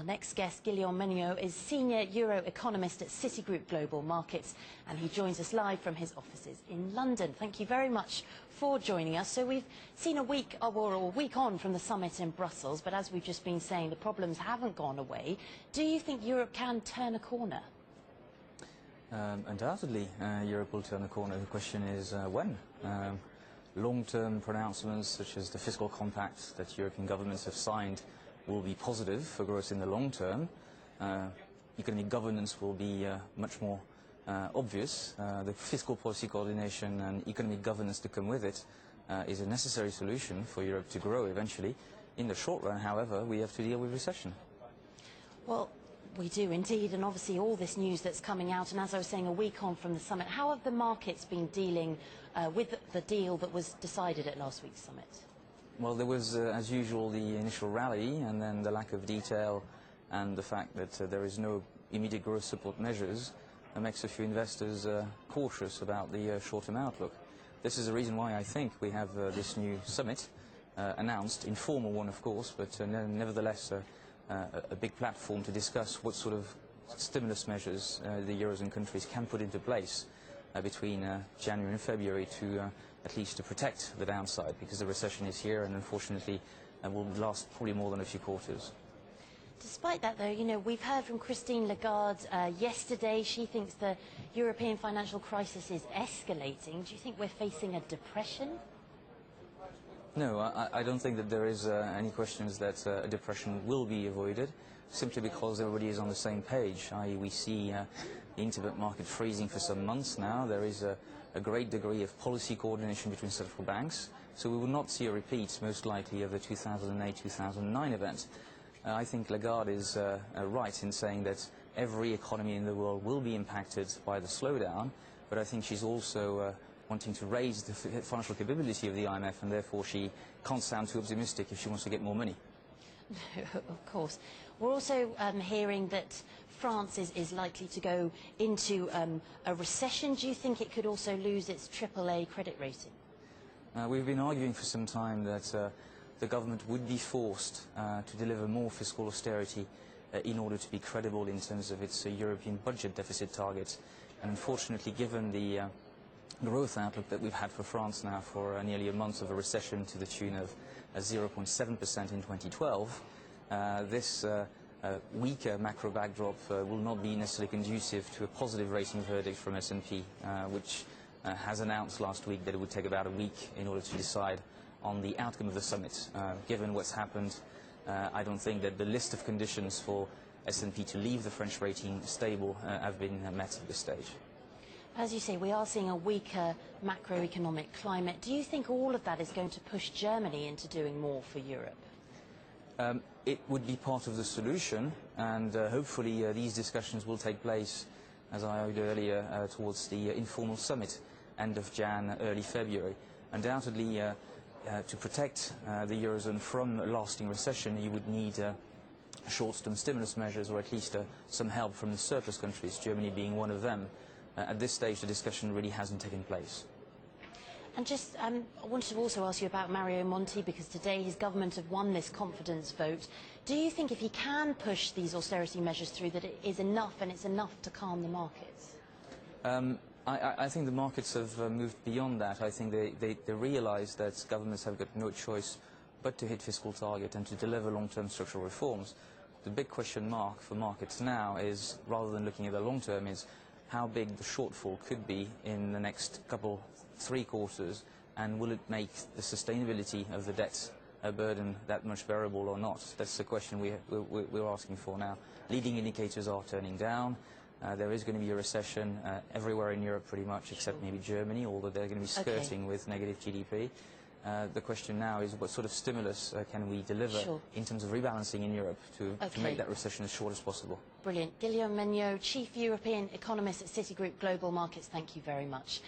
Our next guest, Guillaume Menuet, is Senior Euro Economist at Citigroup Global Markets, and he joins us live from his offices in London. Thank you very much for joining us. So we've seen a week on from the summit in Brussels, but as we've just been saying, the problems haven't gone away. Do you think Europe can turn a corner? Undoubtedly, Europe will turn a corner. The question is when. Long-term pronouncements such as the fiscal compact that European governments have signed will be positive for growth in the long term. Economic governance will be much more obvious. The fiscal policy coordination and economic governance to come with it is a necessary solution for Europe to grow eventually. In the short run, however, we have to deal with recession. Well, we do indeed, and obviously all this news that's coming out, and as I was saying, a week on from the summit, how have the markets been dealing with the deal that was decided at last week's summit? Well, there was, as usual, the initial rally, and then the lack of detail, and the fact that there is no immediate growth support measures makes a few investors cautious about the short-term outlook. This is the reason why I think we have this new summit announced, informal one, of course, but nevertheless a big platform to discuss what sort of stimulus measures the Eurozone countries can put into place between January and February to at least to protect the downside, because the recession is here and unfortunately will last probably more than a few quarters. Despite that, though, you know, we've heard from Christine Lagarde yesterday. She thinks the European financial crisis is escalating. Do you think we're facing a depression? No, I don't think that there is any questions that a depression will be avoided, simply because everybody is on the same page. We see the interbank market freezing for some months now. There is a great degree of policy coordination between central banks, so we will not see a repeat, most likely, of the 2008-2009 event. I think Lagarde is right in saying that every economy in the world will be impacted by the slowdown, but I think she's also wanting to raise the financial capability of the IMF, and therefore she can't sound too optimistic if she wants to get more money. Of course. We're also hearing that France is likely to go into a recession. Do you think it could also lose its AAA credit rating? We've been arguing for some time that the government would be forced to deliver more fiscal austerity in order to be credible in terms of its European budget deficit targets. And unfortunately, given the growth outlook that we've had for France now for nearly a month of a recession to the tune of 0.7% in 2012, this weaker macro backdrop will not be necessarily conducive to a positive rating verdict from S&P, which has announced last week that it would take about a week in order to decide on the outcome of the summit. Given what's happened, I don't think that the list of conditions for S&P to leave the French rating stable have been met at this stage. As you say, we are seeing a weaker macroeconomic climate. Do you think all of that is going to push Germany into doing more for Europe? It would be part of the solution, and hopefully these discussions will take place, as I argued earlier, towards the informal summit, end of Jan, early February. Undoubtedly, to protect the Eurozone from a lasting recession, you would need short-term stimulus measures, or at least some help from the surplus countries, Germany being one of them. At this stage, the discussion really hasn't taken place. And just, I wanted to also ask you about Mario Monti, because today his government have won this confidence vote. Do you think if he can push these austerity measures through, that it is enough, and it's enough to calm the markets? I think the markets have moved beyond that. I think they realise that governments have got no choice but to hit fiscal target and to deliver long-term structural reforms. The big question mark for markets now is, rather than looking at the long term, is how big the shortfall could be in the next three quarters, and will it make the sustainability of the debt burden that much bearable or not? That's the question we're asking for now. Leading indicators are turning down. There is going to be a recession everywhere in Europe pretty much, except maybe Germany, although they're going to be skirting with negative GDP. The question now is what sort of stimulus can we deliver in terms of rebalancing in Europe to make that recession as short as possible. Brilliant. Guillaume Menuet, Chief European Economist at Citigroup Global Markets, thank you very much.